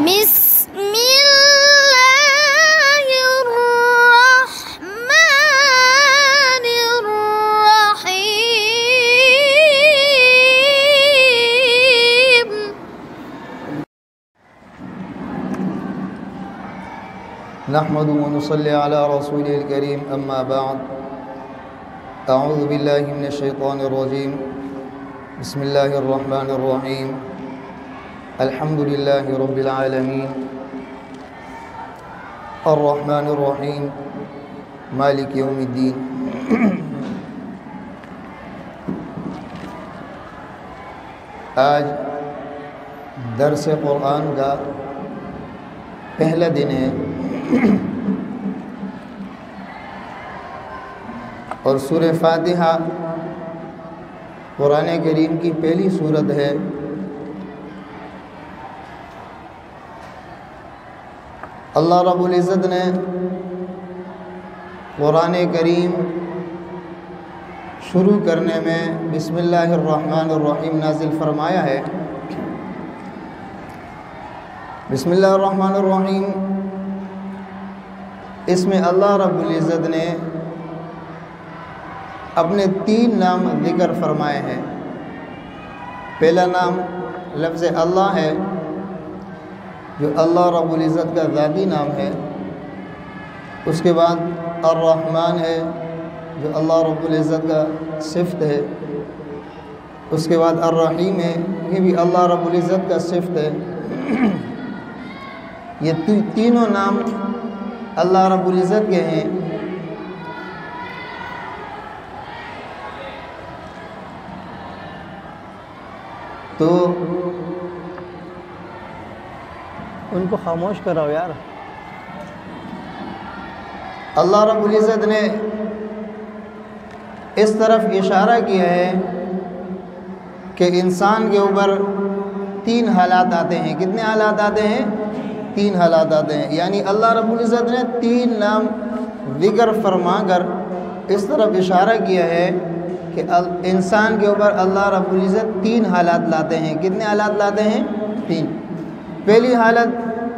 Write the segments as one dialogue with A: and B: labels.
A: بسم الله الرحمن الرحيم.
B: نحمد ونصلي على رسوله الكريم أما بعد. أعوذ بالله من الشيطان الرجيم. بسم الله الرحمن الرحيم. الحمد لله رب العالمين الرحمن الرحيم مالك يوم الدين. آج درس قرآن کا پہلا دن ہے اور سورہ فاتحہ قرآن کریم کی پہلی سورت ہے. اللہ رب العزت نے قرآن کریم شروع کرنے میں بسم اللہ الرحمن الرحیم نازل فرمایا ہے. بسم اللہ الرحمن الرحیم اس میں اللہ رب العزت نے اپنے 3 نام ذکر فرمائے ہیں. پہلا نام لفظ اللہ ہے جو اللہ رب العزت کا ذاتی نام ہے. اس کے بعد الرحمن ہے جو اللہ رب العزت کا صفت ہے. اس کے بعد الرحیم ہے، یہ بھی اللہ رب العزت کا صفت ہے. یہ تینوں نام اللہ رب العزت کے ہیں. تو
C: ان کو خاموش کراؤ یار.
B: اللہ رب العزت نے اس طرف اشارہ کیا ہے کہ انسان کے اوپر 3 حالات آتے ہیں. کتنے حالات آتے ہیں؟ 3 حالات آتے ہیں. یعنی اللہ رب العزت نے 3 نام ذکر فرما کر اس طرف اشارہ کیا ہے کہ انسان کے اوپر اللہ رب العزت 3 حالات لاتے ہیں. کتنے حالات لاتے ہیں؟ 3. پہلی حالت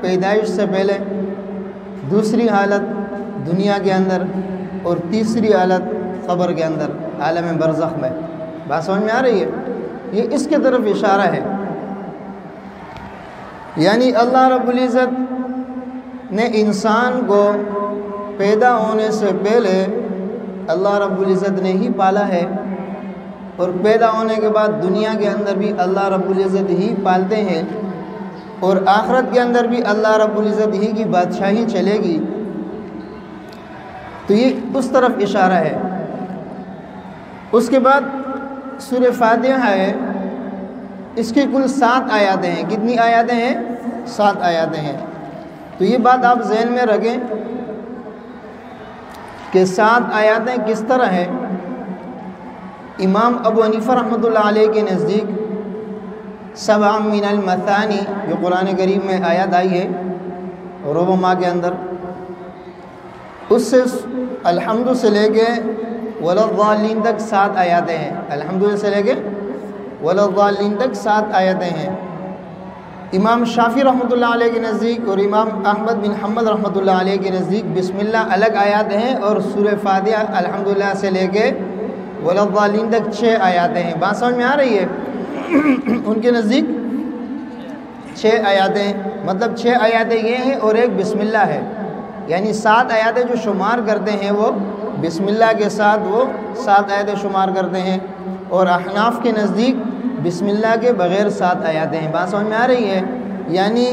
B: پیدائش سے پہلے، دوسری حالت دنیا کے اندر، اور تیسری حالت قبر کے اندر، عالم برزخ میں. بات سمجھ میں آ رہی ہے؟ یہ اس کے طرف اشارہ ہے. یعنی اللہ رب العزت نے انسان کو پیدا ہونے سے پہلے اللہ رب العزت نے ہی پالا ہے، اور پیدا ہونے کے بعد دنیا کے اندر بھی اللہ رب العزت ہی پالتے ہیں، اور آخرت کے اندر بھی اللہ رب العزت ہی کی بادشاہی چلے گی. تو یہ اس طرف اشارہ ہے. اس کے بعد سورہ فاتحہ ہے، اس کی کل 7 آیاتیں ہیں. کتنی آیاتیں ہیں؟ 7 آیاتیں ہیں. تو یہ بات آپ ذہن میں رکھیں کہ 7 آیاتیں کس طرح ہیں. امام ابو حنیفہ رحمۃ اللہ علیہ کے نزدیک 7 من المثانی جو قرآن کریم میں آیات آئی ہے ربع ماہ کے اندر، اس سے الحمد سے لے کے وللضالین تک 7 آیاتیں ہیں. الحمد سے لے کے وللضالین تک 7 آیاتیں ہیں. امام شافعی رحمۃ اللہ علیہ کے نزدیک اور امام احمد بن حنبل رحمۃ اللہ علیہ کے نزدیک بسم اللہ الگ آیات ہیں، اور سورہ فاتحہ الحمدللہ سے لے کے وللضالین تک 6 آیاتیں ہیں. بات سمجھ میں آ رہی ہے؟ ان کے نزدیک 6 آیاتیں، مطلب 6 آیاتیں یہ ہیں اور ایک بسم اللہ ہے. یعنی 7 آیاتیں جو شمار کرتے ہیں وہ بسم اللہ کے ساتھ وہ 7 آیاتیں شمار کرتے ہیں، اور احناف کے نزدیک بسم اللہ کے بغیر 7 آیاتیں ہیں. بات سمجھ میں آ رہی ہے؟ یعنی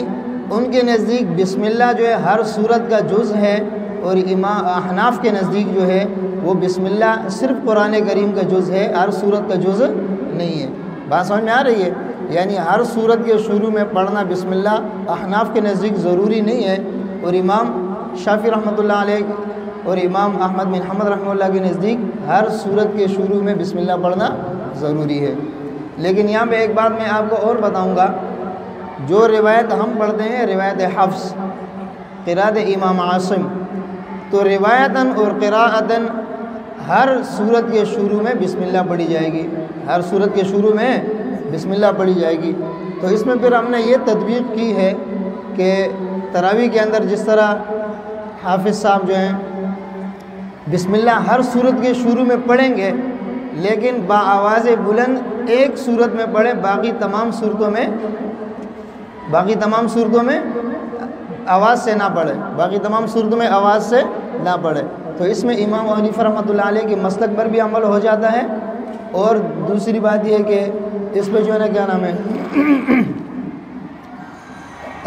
B: ان کے نزدیک بسم اللہ جو ہے ہر سورت کا جز ہے، اور امام احناف کے نزدیک جو ہے وہ بسم اللہ صرف قرآن کریم کا جز ہے، ہر سورت کا جز نہیں ہے. بات سمجھ میں آ رہی ہے؟ یعنی ہر سورت کے شروع میں پڑھنا بسم اللہ احناف کے نزدیک ضروری نہیں ہے، اور امام شافعی رحمۃ اللہ علیہ اور امام احمد بن حنبل رحمۃ اللہ کے نزدیک ہر سورت کے شروع میں بسم اللہ پڑھنا ضروری ہے. لیکن یہاں پہ ایک بات میں آپ کو اور بتاؤں گا. جو روایت ہم پڑھتے ہیں روایت حفص قراءت امام عاصم، تو روایتاً اور قراءتاً ہر سورت کے شروع میں بسم اللہ پڑھی جائے گی. ہر سورت کے شروع میں بسم اللہ پڑھی جائے گی. تو اس میں پھر ہم نے یہ تطبیق کی ہے کہ تراویح کے اندر جس طرح حافظ صاحب جو ہیں بسم اللہ ہر صورت کے شروع میں پڑھیں گے، لیکن بآواز بلند ایک صورت میں پڑھیں، باقی تمام صورتوں میں آواز سے نہ پڑھیں، باقی تمام صورتوں میں آواز سے نہ پڑھیں۔ تو اس میں امام ابو حنیفہ رحمۃ اللہ علیہ کے مسلک پر بھی عمل ہو جاتا ہے، اور دوسری بات یہ ہے کہ اس پہ جو ہے نا کیا نام ہے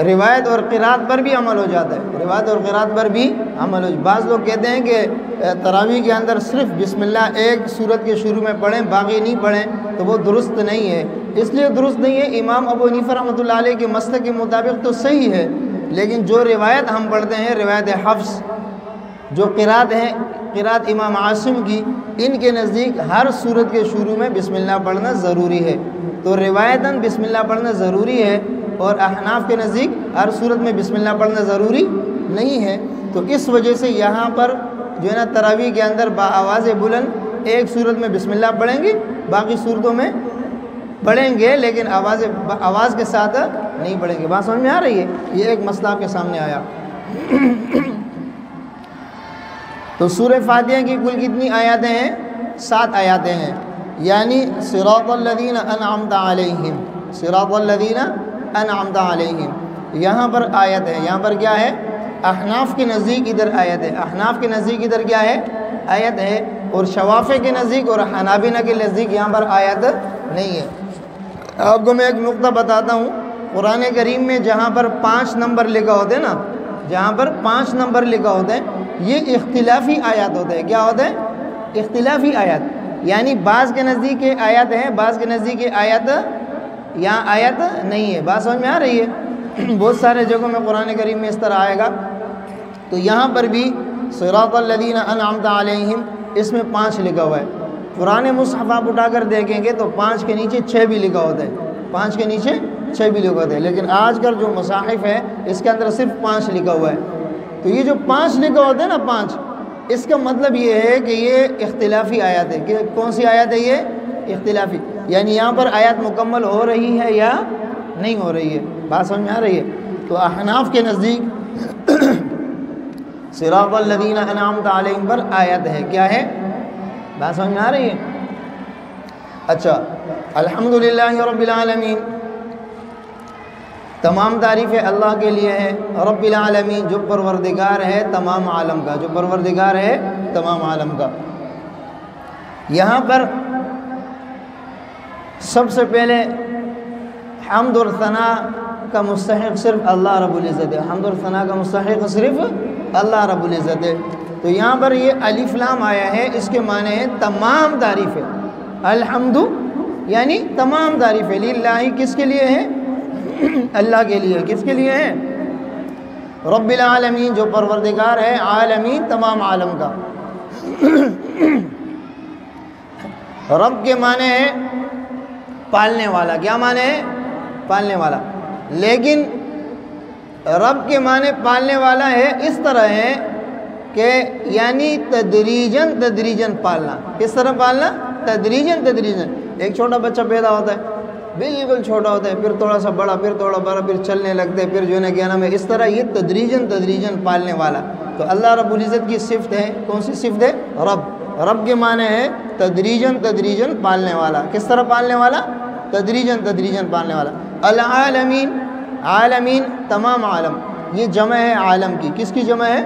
B: روایت اور قرات پر بھی عمل ہو جاتا ہے، روایت اور قرات پر بھی عمل ہو جاتا ہے۔ بعض لوگ کہتے ہیں کہ تراویح کے اندر صرف بسم اللہ ایک صورت کے شروع میں پڑھیں، باقی نہیں پڑھیں، تو وہ درست نہیں ہے۔ اس لیے درست نہیں ہے، امام ابو حنیفہ رحمۃ اللہ علیہ کے مسلک کے مطابق تو صحیح ہے، لیکن جو روایت ہم پڑھتے ہیں، روایت حفص، جو قرات ہیں، قرات امام عاصم کی، ان کے نزدیک ہر صورت کے شروع میں بسم اللہ پڑھنا ضروری ہے۔ تو روایتاً بسم اللہ پڑھنا ضروری ہے، اور احناف کے نزدیک ہر صورت میں بسم اللہ پڑھنا ضروری نہیں ہے۔ تو اس وجہ سے یہاں پر جو ہے نا تراویح کے اندر بآواز بلند ایک صورت میں بسم اللہ پڑھیں گے، باقی صورتوں میں پڑھیں گے لیکن آواز کے ساتھ نہیں پڑھیں گے۔ بات سمجھ میں آ رہی ہے؟ یہ ایک مسئلہ آپ کے سامنے آیا۔ تو سورہ فاتحہ کی کل کتنی آیاتیں ہیں؟ 7 آیاتیں ہیں، یعنی صراط الذین انعمت علیہم، صراط الذین انعمت علیہم، یہاں پر آیت ہے۔ یہاں پر کیا ہے؟ احناف کے نزدیک ادھر آیت ہے، احناف کے نزدیک ادھر کیا ہے؟ آیت ہے، اور شوافع کے نزدیک اور حنابلہ کے نزدیک یہاں پر آیت نہیں ہے۔ آپ کو میں ایک نقطہ بتاتا ہوں، قرآن کریم میں جہاں پر 5 نمبر لکھا ہوتے ہیں نا، جہاں پر 5 نمبر لکھا ہوتا ہے، یہ اختلافی آیات ہوتے ہیں۔ کیا ہوتے ہیں؟ اختلافی آیات، یعنی بعض کے نزدیک آیات ہیں، بعض کے نزدیک آیات یہاں آیت نہیں ہے۔ بات سمجھ میں آ رہی ہے؟ بہت سارے جگہوں میں قرآن کریم میں اس طرح آئے گا۔ تو یہاں پر بھی صراط الذین انعمت علیہم، اس میں 5 لکھا ہوا ہے۔ قرآن مصحف آپ اٹھا کر دیکھیں گے تو 5 کے نیچے 6 بھی لکھا ہوتا ہے، 5 کے نیچے 6 بھی لکھا ہوتا ہے، لیکن آج کل جو مصاحف ہے اس کے اندر صرف 5 لکھا ہوا ہے۔ تو یہ جو 5 لکھا ہوتا ہے نا، 5، اس کا مطلب یہ ہے کہ یہ اختلافی آیات ہے۔ کہ کون سی آیات ہے یہ؟ اختلافی، یعنی یہاں پر آیات مکمل ہو رہی ہے یا نہیں ہو رہی ہے۔ بات سمجھ میں آ رہی ہے؟ تو احناف کے نزدیک صراط الذین انعمت علیہم پر آیت ہے۔ کیا ہے؟ بات سمجھ میں آ رہی ہے؟ اچھا، الحمدللہ رب العالمین، تمام تعریفیں اللہ کے لیے ہے، رب العالمین، جو پروردگار ہے تمام عالم کا، جو پروردگار ہے تمام عالم کا۔ یہاں پر سب سے پہلے حمد اور ثنا کا مستحق صرف اللہ رب العزت ہے، حمد اور ثنا کا مستحق صرف اللہ رب العزت ہے۔ تو یہاں پر یہ الف لام آیا ہے، اس کے معنی ہے تمام تعریفیں، الحمد یعنی تمام تعریفیں، للہ، کس کے لیے ہے؟ اللہ کے لیے۔ کس کے لیے ہے؟ رب العالمین، جو پروردگار ہے عالمین، تمام عالم کا۔ رب کے معنی ہے پالنے والا۔ کیا معنی ہے؟ پالنے والا۔ لیکن رب کے معنی پالنے والا ہے اس طرح ہے کہ یعنی تدریجن پالنا۔ کس طرح پالنا؟ تدریجن۔ ایک چھوٹا بچہ پیدا ہوتا ہے، بالکل چھوٹا ہوتا ہے، پھر تھوڑا سا بڑا، پھر تھوڑا بڑا، پھر چلنے لگتے ہیں، پھر جو ہے نا کیا نام ہے، اس طرح یہ تدریجن پالنے والا۔ تو اللہ رب العزت کی صفت ہے، کون سی صفت ہے؟ رب کے معنی ہے تدریجن پالنے والا۔ کس طرح پالنے والا؟ تدریجن پالنے والا۔ العالمین، عالمین تمام عالم، یہ جمع ہے عالم کی۔ کس کی جمع ہے؟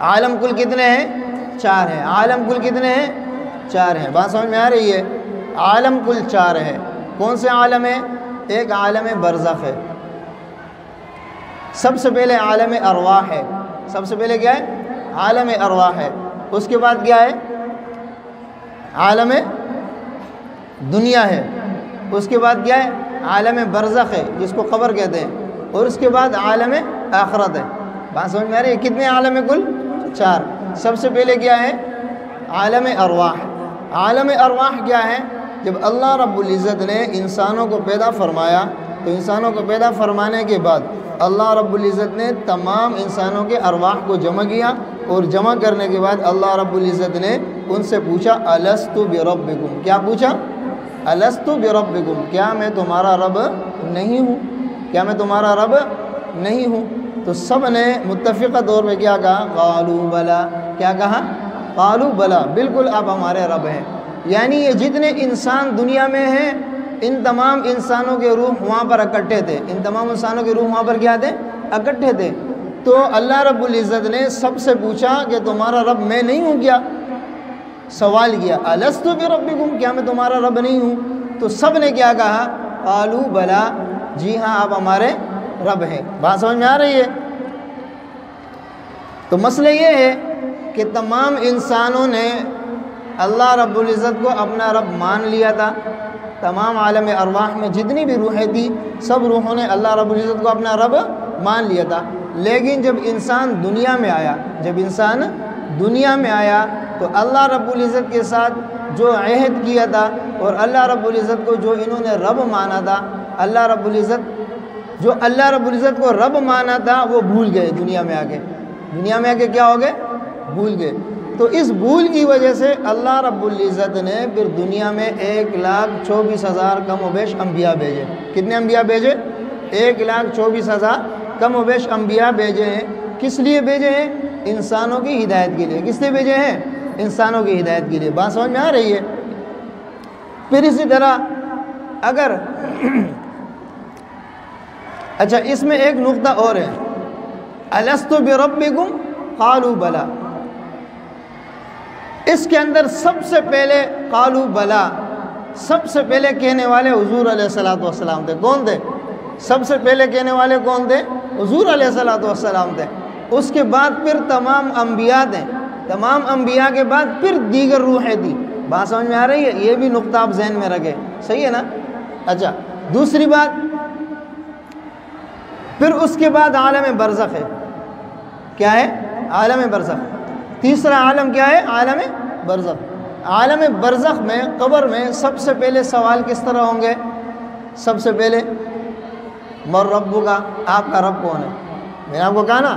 B: عالم کل کتنے ہیں؟ 4 ہیں۔ عالم کل کتنے ہیں؟ 4 ہیں۔ بات سمجھ میں آ رہی ہے؟ عالم کل 4 ہے۔ کون سے عالم ہے؟ ایک عالم برزخ ہے، سب سے پہلے عالم ارواح ہے۔ سب سے پہلے کیا ہے؟ عالم ارواح ہے۔ اس کے بعد کیا ہے؟ عالم دنیا ہے۔ اس کے بعد کیا ہے؟ عالم برزخ ہے، جس کو قبر کہتے ہیں۔ اور اس کے بعد عالم آخرت ہے۔ بات سمجھ میں آ رہی ہے؟ کتنے عالم کل؟ 4۔ سب سے پہلے کیا ہے؟ عالم ارواح۔ عالم ارواح کیا ہے؟ جب اللہ رب العزت نے انسانوں کو پیدا فرمایا تو انسانوں کو پیدا فرمانے کے بعد اللہ رب العزت نے تمام انسانوں کے ارواح کو جمع کیا، اور جمع کرنے کے بعد اللہ رب العزت نے ان سے پوچھا الست بربکم۔ کیا پوچھا؟ الست بربکم، کیا میں تمہارا رب نہیں ہوں؟ کیا میں تمہارا رب نہیں ہوں؟ تو سب نے متفقہ طور پہ کیا کہا؟ قالوا بلا. کیا کہا؟ قالوا بلا، بالکل آپ ہمارے رب ہیں. یعنی یہ جتنے انسان دنیا میں ہیں ان تمام انسانوں کے روح وہاں پر اکٹھے تھے. ان تمام انسانوں کے روح وہاں پر کیا تھے؟ اکٹھے تھے. تو اللہ رب العزت نے سب سے پوچھا کہ تمہارا رب میں نہیں ہوں کیا؟ سوال کیا الست بربکم، کیا میں تمہارا رب نہیں ہوں؟ تو سب نے کیا کہا؟ قالوا بلا، جی ہاں آپ ہمارے رب ہیں. بات سمجھ میں آ رہی ہے؟ تو مسئلہ یہ ہے کہ تمام انسانوں نے اللہ رب العزت کو اپنا رب مان لیا تھا. تمام عالم ارواح میں جتنی بھی روحیں تھی سب روحوں نے اللہ رب العزت کو اپنا رب مان لیا تھا. لیکن جب انسان دنیا میں آیا تو اللہ رب العزت کے ساتھ جو عہد کیا تھا اور اللہ رب العزت کو جو انہوں نے رب مانا تھا، اللہ رب العزت کو رب مانا تھا وہ بھول گئے. دنیا میں آ کے کیا ہو گئے؟ بھول گئے. تو اس بھول کی وجہ سے اللہ رب العزت نے پھر دنیا میں 1,24,000 کم و بیش انبیاء بھیجے. کتنے انبیاء بھیجے؟ 1,24,000 کم و بیش انبیاء بھیجے ہیں. کس لیے بھیجے ہیں؟ انسانوں کی ہدایت کے لیے. کس لیے بھیجے ہیں؟ انسانوں کی ہدایت کے لیے. بات سمجھ میں آ رہی ہے؟ پھر اسی طرح اگر اچھا اس میں ایک نقطہ اور ہے، الست بربکم قالوا بلا. اس کے اندر سب سے پہلے قالوا بلا سب سے پہلے کہنے والے حضور علیہ السلام تھے. کون تھے؟ سب سے پہلے کہنے والے کون تھے؟ حضور علیہ السلام تھے. اس کے بعد پھر تمام انبیاء تھے. تمام انبیاء کے بعد پھر دیگر روحیں تھی. بات سمجھ میں آ رہی ہے؟ یہ بھی نقطہ آپ ذہن میں رکھیں. صحیح ہے نا؟ اچھا دوسری بات، پھر اس کے بعد عالم برزخ ہے. کیا ہے؟ عالم برزخ. تیسرا عالم کیا ہے؟ عالم برزخ. عالم برزخ میں قبر میں سب سے پہلے سوال کس طرح ہوں گے؟ سب سے پہلے من ربک، آپ کا رب کون ہے؟ میں نے آپ کو کہا نا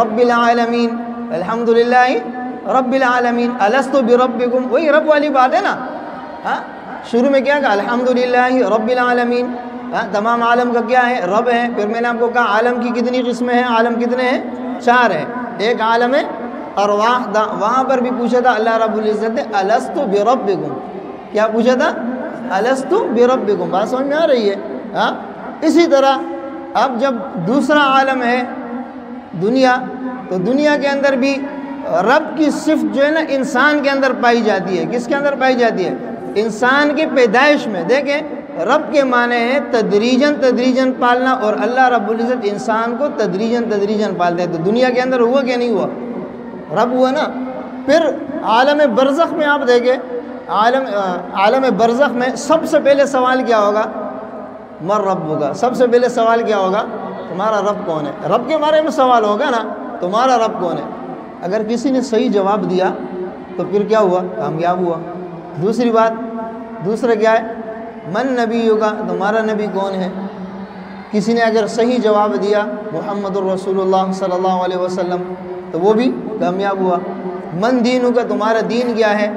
B: رب العالمین، الحمدللہ رب العالمین، الست بربکم، وہی رب والی بات ہے نا. شروع میں کیا کہا؟ الحمدللہ رب العالمین. تمام عالم کا کیا ہے؟ رب ہے. پھر میں نے آپ کو کہا عالم کی کتنی قسمیں ہیں؟ عالم کتنے ہیں؟ 4 ہیں. ایک عالم ارواح تھا، وہاں پر بھی پوچھا تھا اللہ رب العزت نے الست بربکم. کیا پوچھا تھا؟ الست بربکم. بات سمجھ میں آ رہی ہے؟ اسی طرح اب جب دوسرا عالم ہے دنیا، تو دنیا کے اندر بھی رب کی صفت جو ہے نا انسان کے اندر پائی جاتی ہے. کس کے اندر پائی جاتی ہے؟ انسان کی پیدائش میں. دیکھیں رب کے معنی ہے تدریجاً پالنا، اور اللہ رب العزت انسان کو تدریجاً پالتے ہیں. تو دنیا کے اندر ہوا کہ نہیں ہوا؟ رب ہوا نا. پھر عالم برزخ میں آپ دیکھیں، عالم برزخ میں سب سے پہلے سوال کیا ہوگا؟ من ربک. سب سے پہلے سوال کیا ہوگا؟ تمہارا رب کون ہے؟ رب کے بارے میں سوال ہوگا نا، تمہارا رب کون ہے؟ اگر کسی نے صحیح جواب دیا تو پھر کیا ہوا؟ کامیاب ہوا. دوسری بات، دوسرا کیا ہے؟ من نبیک، تمہارا نبی کون ہے؟ کسی نے اگر صحیح جواب دیا محمد الرسول اللہ صلی اللہ علیہ وسلم تو وہ بھی کامیاب ہوا. من دینک، تمہارا دین کیا ہے؟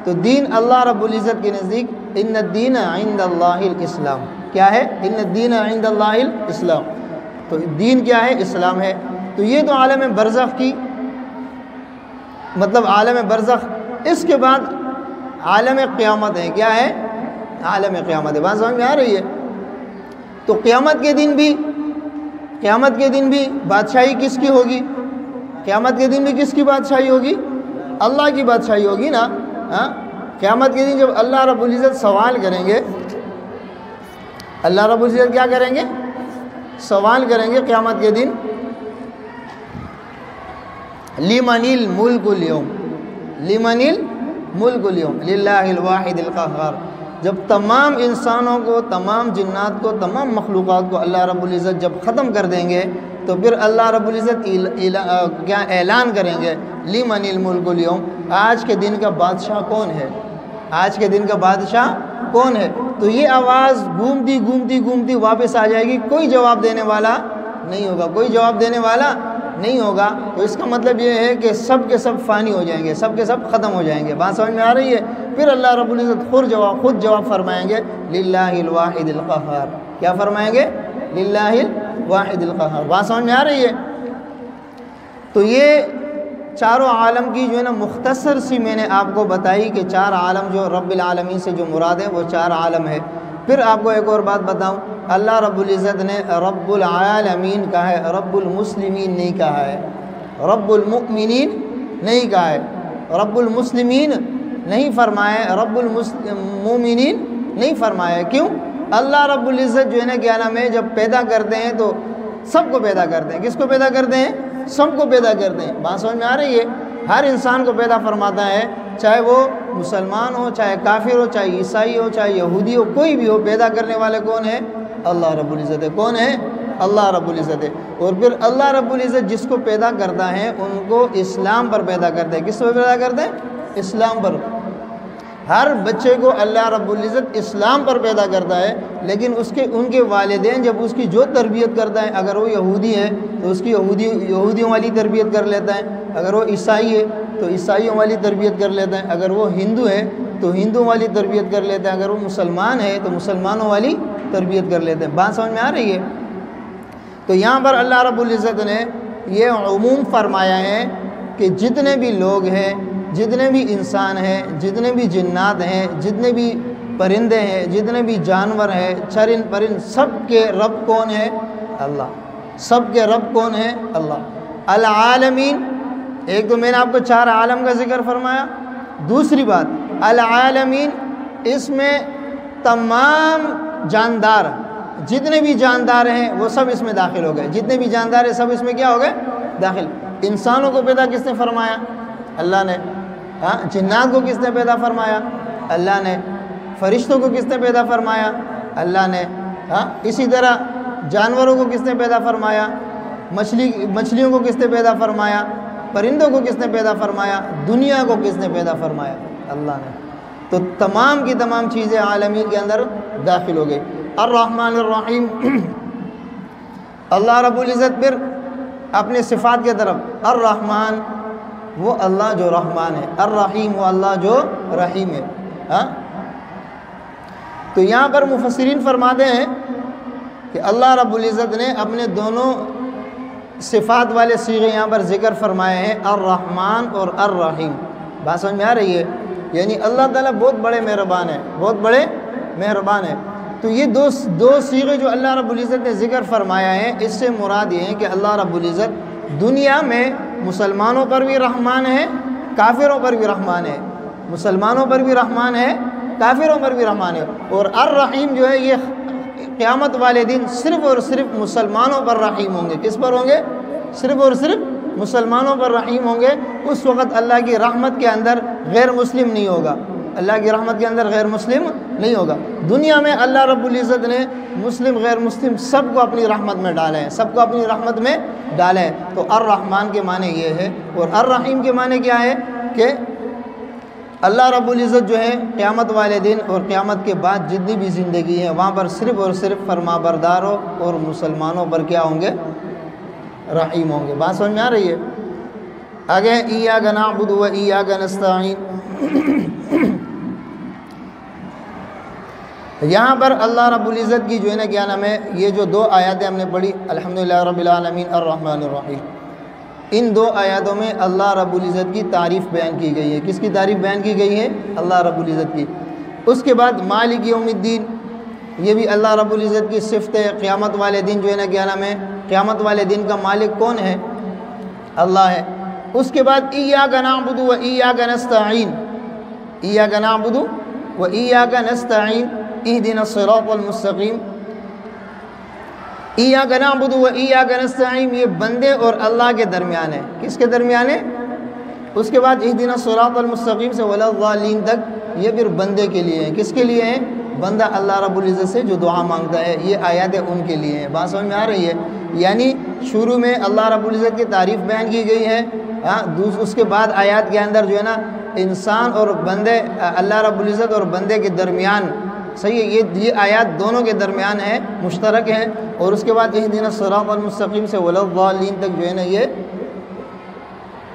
B: تو دین اللہ رب العزت کے نزدیک ان الدین عند اللہ الاسلام. کیا ہے؟ ان الدین عند اللہ الاسلام. تو دین کیا ہے؟ اسلام ہے. تو یہ تو عالم برزخ کی مطلب عالم برزخ. اس کے بعد عالم قیامت ہے. کیا ہے؟ عالم قیامت ہے. بات سمجھ میں آ رہی ہے؟ تو قیامت کے دن بھی بادشاہی کس کی ہوگی؟ قیامت کے دن بھی کس کی بادشاہی ہوگی؟ اللہ کی بادشاہی ہوگی نا. قیامت کے دن جب اللہ رب العزت سوال کریں گے، اللہ رب العزت کیا کریں گے؟ سوال کریں گے قیامت کے دن. لمن الملک اليوم، لمن الملک اليوم للہ الواحد القہار. جب تمام انسانوں کو، تمام جنات کو، تمام مخلوقات کو اللہ رب العزت جب ختم کر دیں گے تو پھر اللہ رب العزت کیا اعلان کریں گے؟ لمن الملک اليوم، آج کے دن کا بادشاہ کون ہے؟ آج کے دن کا بادشاہ کون ہے؟ تو یہ آواز گھومتی واپس آ جائے گی. کوئی جواب دینے والا نہیں ہوگا، کوئی جواب دینے والا نہیں ہوگا. تو اس کا مطلب یہ ہے کہ سب کے سب فانی ہو جائیں گے، سب کے سب ختم ہو جائیں گے. بات سمجھ میں آ رہی ہے؟ پھر اللہ رب العزت خود جواب فرمائیں گے للہ الواحد القہار. کیا فرمائیں گے؟ للہ الواحد القہار۔ بات سمجھ میں آ رہی ہے؟ تو یہ چاروں عالم کی جو ہے نا مختصر سی میں نے آپ کو بتائی کہ چار عالم جو رب العالمین سے جو مراد ہے وہ چار عالم ہے۔ پھر آپ کو ایک اور بات بتاؤں، اللہ رب العزت نے رب العالمین کہا ہے، رب المسلمین نہیں کہا ہے، رب المؤمنین نہیں کہا ہے، رب المسلمین نہیں فرمایا ہے، رب المؤمنین نہیں فرمایا ہے۔ کیوں؟ اللہ رب العزت جو ہے نا کیا نام ہے جب پیدا کرتے ہیں تو سب کو پیدا کرتے ہیں۔ کس کو پیدا کرتے ہیں؟ سب کو پیدا کرتے ہیں۔ بات سمجھ میں آ رہی ہے؟ ہر انسان کو پیدا فرماتا ہے، چاہے وہ مسلمان ہو، چاہے کافر ہو، چاہے عیسائی ہو، چاہے یہودی ہو، کوئی بھی ہو، پیدا کرنے والے کون ہے؟ اللہ رب العزت ہے۔ کون ہے؟ اللہ رب العزت ہے۔ اور پھر اللہ رب العزت جس کو پیدا کرتا ہے ان کو اسلام پر پیدا کرتا ہے۔ کس پر پیدا کرتا ہے؟ اسلام پر۔ ہر بچے کو اللہ رب العزت اسلام پر پیدا کرتا ہے، لیکن ان کے والدین جب اس کی جو تربیت کرتا ہے، اگر وہ یہودی ہے تو اس کی یہودیوں والی تربیت کر لیتا ہے، اگر وہ عیسائی ہے تو عیسائیوں والی تربیت کر لیتا ہے، اگر وہ ہندو ہے تو ہندوؤں والی تربیت کر لیتا ہے، اگر وہ مسلمان ہے تو مسلمانوں والی تربیت کر لیتے ہیں۔ بات سمجھ میں آ رہی ہے؟ تو یہاں پر اللہ رب العزت نے یہ عموم فرمایا ہے کہ جتنے بھی لوگ ہیں، جتنے بھی انسان ہیں، جتنے بھی جنات ہیں، جتنے بھی پرندے ہیں، جتنے بھی جانور ہیں، چرند پرند، سب کے رب کون ہے؟ اللہ۔ سب کے رب کون ہے؟ اللہ۔ العالمین، ایک تو میں نے آپ کو چار عالم کا ذکر فرمایا۔ دوسری بات، العالمین اس میں تمام جاندار، جتنے بھی جاندار ہیں وہ سب اس میں داخل ہو گئے۔ جتنے بھی جاندار ہیں سب اس میں کیا ہو گئے؟ داخل۔ انسانوں کو پیدا کس نے فرمایا؟ اللہ نے۔ جنات کو کس نے پیدا فرمایا؟ اللہ نے۔ فرشتوں کو کس نے پیدا فرمایا؟ اللہ نے۔ اسی طرح جانوروں کو کس نے پیدا فرمایا؟ مچھلیوں کو کس نے پیدا فرمایا؟ پرندوں کو کس نے پیدا فرمایا؟ دنیا کو کس نے پیدا فرمایا؟ اللہ نے۔ تو تمام کی تمام چیزیں عالمین کے اندر داخل ہو گئی۔ الرحمن الرحیم، اللہ رب العزت پھر اپنے صفات کے طرف، الرحمن وہ اللہ جو رحمان ہے، الرحیم وہ اللہ جو رحیم ہے۔ تو یہاں پر مفسرین فرماتے ہیں کہ اللہ رب العزت نے اپنے دونوں صفات والے صیغے یہاں پر ذکر فرمائے ہیں، الرحمن اور الرحیم۔ بات سمجھ میں آ رہی ہے؟ یعنی اللہ تعالیٰ بہت بڑے مہربان ہیں، بہت بڑے مہربان ہیں۔ تو یہ دو صیغے جو اللہ رب العزت نے ذکر فرمایا ہے، اس سے مراد یہ ہے کہ اللہ رب العزت دنیا میں مسلمانوں پر بھی رحمان ہے، کافروں پر بھی رحمان ہے، مسلمانوں پر بھی رحمان ہے، کافروں پر بھی رحمان ہے۔ اور الرحیم جو ہے یہ قیامت والے دن صرف اور صرف مسلمانوں پر رحیم ہوں گے۔ کس پر ہوں گے؟ صرف اور صرف مسلمانوں پر رحیم ہوں گے۔ اس وقت اللہ کی رحمت کے اندر غیر مسلم نہیں ہوگا، اللہ کی رحمت کے اندر غیر مسلم نہیں ہوگا۔ دنیا میں اللہ رب العزت نے مسلم غیر مسلم سب کو اپنی رحمت میں ڈالے ہیں، سب کو اپنی رحمت میں ڈالے ہیں۔ تو الرحمن کے معنی یہ ہے، اور الرحیم کے معنی کیا ہے کہ اللہ رب العزت جو ہے قیامت والے دن اور قیامت کے بعد جتنی بھی زندگی ہے وہاں پر صرف اور صرف فرما برداروں اور مسلمانوں پر کیا ہوں گے؟ رحیم ہوں گے۔ بات سمجھ میں آ رہی ہے؟ آگے ایاک نعبد و ایاک نستعین، یہاں پر اللہ رب العزت کی جو ہے نا کیا نام ہے، یہ جو دو آیاتیں ہم نے پڑھی، الحمدللہ رب العالمین الرحمن الرحیم، ان دو آیاتوں میں اللہ رب العزت کی تعریف بیان کی گئی ہے۔ کس کی تعریف بیان کی گئی ہے؟ اللہ رب العزت کی۔ اس کے بعد مالک یوم الدین، یہ بھی اللہ رب العزت کی صفت ہے۔ قیامت والے دن جو ہے نا کیا نام ہے، قیامت والے دن کا مالک کون ہے؟ اللہ ہے۔ اس کے بعد ایاک نعبد و ایاک نستعین، ایاک نعبد و ایاک نستعین اہدنا الصراط المستقیم۔ ایاک نعبد و ایاک نستعین یہ بندے اور اللہ کے درمیان ہے۔ کس کے درمیان ہے؟ اس کے بعد اہدنا الصراط المستقیم سے ولا الضالین تک یہ پھر بندے کے لیے ہے۔ کس کے لیے ہے؟ بندہ اللہ رب العزت سے جو دعا مانگتا ہے، یہ آیات ان کے لیے ہیں۔ بات سمجھ میں آ رہی ہے؟ یعنی شروع میں اللہ رب العزت کی تعریف بیان کی گئی ہے، اس کے بعد آیات کے اندر جو ہے نا انسان اور بندے، اللہ رب العزت اور بندے کے درمیان، صحیح ہے، یہ آیات دونوں کے درمیان ہے، مشترک ہیں۔ اور اس کے بعد اہدنا الصراط المستقیم سے ولا الضالین تک جو ہے نا یہ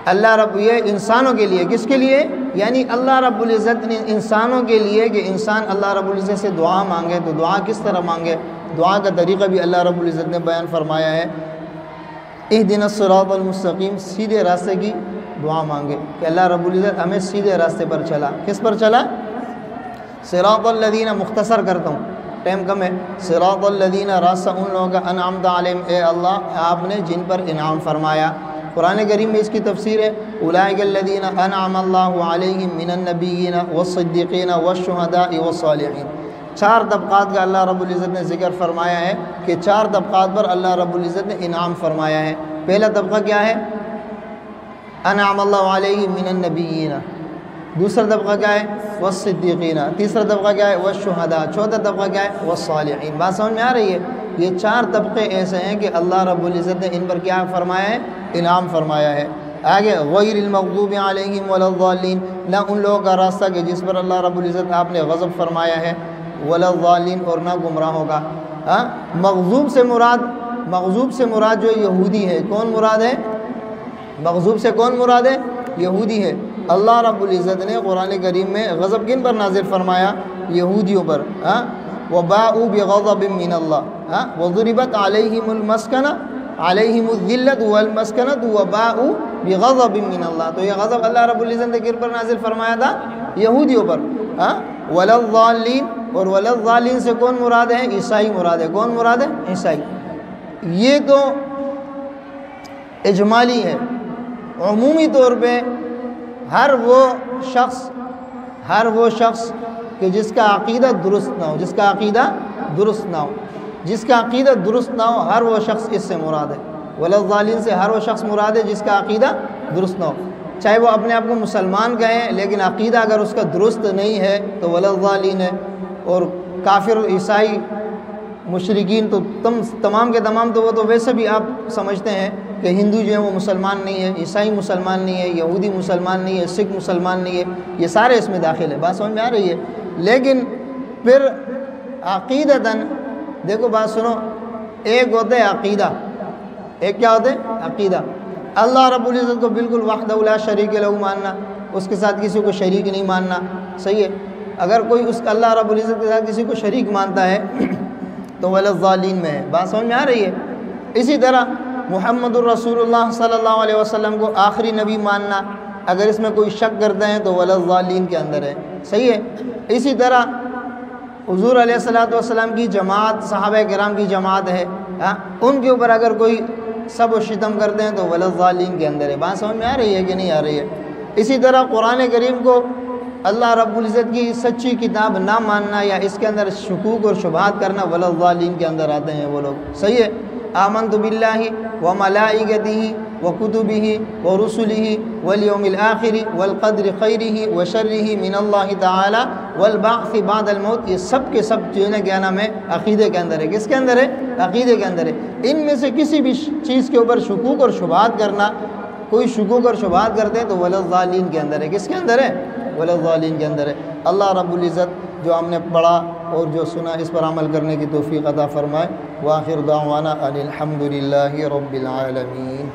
B: اللہ رب، یہ انسانوں کے لیے۔ کس کے لیے؟ یعنی اللہ رب العزت نے انسانوں کے لیے کہ انسان اللہ رب العزت سے دعا مانگے تو دعا کس طرح مانگے، دعا کا طریقہ بھی اللہ رب العزت نے بیان فرمایا ہے، اہدنا الصراط المستقیم، سیدھے راستے کی دعا مانگے کہ اللہ رب العزت ہمیں سیدھے راستے پر چلا۔ کس پر چلا؟ صراط الذین، مختصر کرتا ہوں ٹائم کم ہے، صراط الذین، راستہ ان لوگوں کا انعمت علیہم، اے اللہ آپ نے جن پر انعام فرمایا۔ قرآن کریم میں اس کی تفسیر ہے اولئک الذین انعم اللہ علیہم من النبیین والصدیقین والشہداء والصالحین۔ 4 طبقات کا اللہ رب العزت نے ذکر فرمایا ہے کہ 4 طبقات پر اللہ رب العزت نے انعام فرمایا ہے۔ پہلا طبقہ کیا ہے؟ انعم اللہ علیہم من النبیین۔ دوسرا طبقہ کیا ہے؟ والصدیقین۔ تیسرا طبقہ کیا ہے؟ والشہداء۔ چوتھا طبقہ کیا ہے؟ والصالحین۔ بات سمجھ میں آ رہی ہے؟ یہ 4 طبقے ایسے ہیں کہ اللہ رب العزت نے ان پر کیا فرمایا ہے؟ انعام فرمایا ہے۔ آگے غیر المغضوب علیہم ولا الضالین، نہ ان لوگوں کا راستہ کہ جس پر اللہ رب العزت آپ نے غضب فرمایا ہے، ولا الضالین، اور نہ گمراہوں کا۔ مغضوب سے مراد جو یہودی ہے، کون مراد ہے؟ مغضوب سے کون مراد ہے؟ یہودی ہے۔ اللہ رب العزت نے قرآن کریم میں غضب کن پر نازل فرمایا؟ یہودیوں پر۔ وَبَاءُوا بِغَضَبٍ مِّنَ اللَّهِ وَضُرِبَتْ عَلَيْهِمُ الْمَسْكَنَةُ عَلَيْهِمُ الذِّلَّةُ وَالْمَسْكَنَةُ وَبَاءُوا بِغَضَبٍ مِّنَ اللَّهِ۔ تو یہ غضب اللہ رب العزت نے کن پر نازل فرمایا تھا؟ یہودیوں پر۔ وَلَا الضَّالِّينَ، اور وَلَا الضَّالِّينَ سے کون مراد ہے؟ عیسائی مراد ہے۔ کون مراد ہے؟ عیسائی۔ یہ تو اجمالی ہے۔ عمومی طور پہ ہر وہ شخص کہ جس کا عقیدہ درست نہ ہو، جس کا عقیدہ درست نہ ہو، ہر وہ شخص اس سے مراد ہے۔ ولا الضالین سے ہر وہ شخص مراد ہے جس کا عقیدہ درست نہ ہو، چاہے وہ اپنے آپ کو مسلمان کہیں لیکن عقیدہ اگر اس کا درست نہیں ہے تو ولا الضالین ہے۔ اور کافر، عیسائی، مشرکین تو تمام کے تمام تو وہ تو ویسے بھی آپ سمجھتے ہیں کہ ہندو جو ہے وہ مسلمان نہیں ہے، عیسائی مسلمان نہیں ہے، یہودی مسلمان نہیں ہے، سکھ مسلمان نہیں ہے، یہ سارے اس میں داخل ہے۔ بات سمجھ میں آ رہی ہے؟ لیکن پھر عقیدتاً دیکھو، بات سنو، ایک ہوتا ہے عقیدہ، ایک کیا ہوتا ہے؟ عقیدہ۔ اللہ رب العزت کو بالکل وحدہ لا شریک لہ ماننا، اس کے ساتھ کسی کو شریک نہیں ماننا، صحیح ہے؟ اگر کوئی اس اللہ رب العزت کے ساتھ کسی کو شریک مانتا ہے تو ولا الضالین میں ہے۔ بات سمجھ میں آ رہی ہے؟ اسی طرح محمد الرسول اللہ صلی اللہ علیہ وسلم کو آخری نبی ماننا، اگر اس میں کوئی شک کرتے ہیں تو ولا الضالین کے اندر ہے، صحیح ہے؟ اسی طرح حضور علیہ السلام کی جماعت، صحابہ کرام کی جماعت ہے، ان کے اوپر اگر کوئی سب و شتم کرتے ہیں تو ولا الضالین کے اندر ہے۔ بات سمجھ میں آ رہی ہے کہ نہیں آ رہی ہے؟ اسی طرح قرآن کریم کو اللہ رب العزت کی سچی کتاب نہ ماننا یا اس کے اندر شکوک اور شبہات کرنا ولا الضالین کے اندر آتے ہیں وہ لوگ، صحیح ہے؟ آمنت باللہ وملائکتہ وکتبہ ورسلہ والیوم الآخر والقدر خیرہ وشرہ من اللہ تعالی والبعث بعد الموت، یہ سب کے سب جو ہے کیا نام ہے؟ عقیدے کے اندر ہے۔ کس کے اندر ہے؟ عقیدے کے اندر ہے۔ ان میں سے کسی بھی چیز کے اوپر شکوک اور شبہات کرنا، کوئی شکوک اور شبہات کرتے ہیں تو ولا الضالین کے اندر ہے۔ کس کے اندر ہے؟ ولا الضالین کے اندر ہے۔ اللہ رب العزت جو ہم نے پڑھا اور جو سنا اس پر عمل کرنے کی توفیق عطا فرمائے۔ وآخر دعوانا ان الحمد للہ رب العالمین۔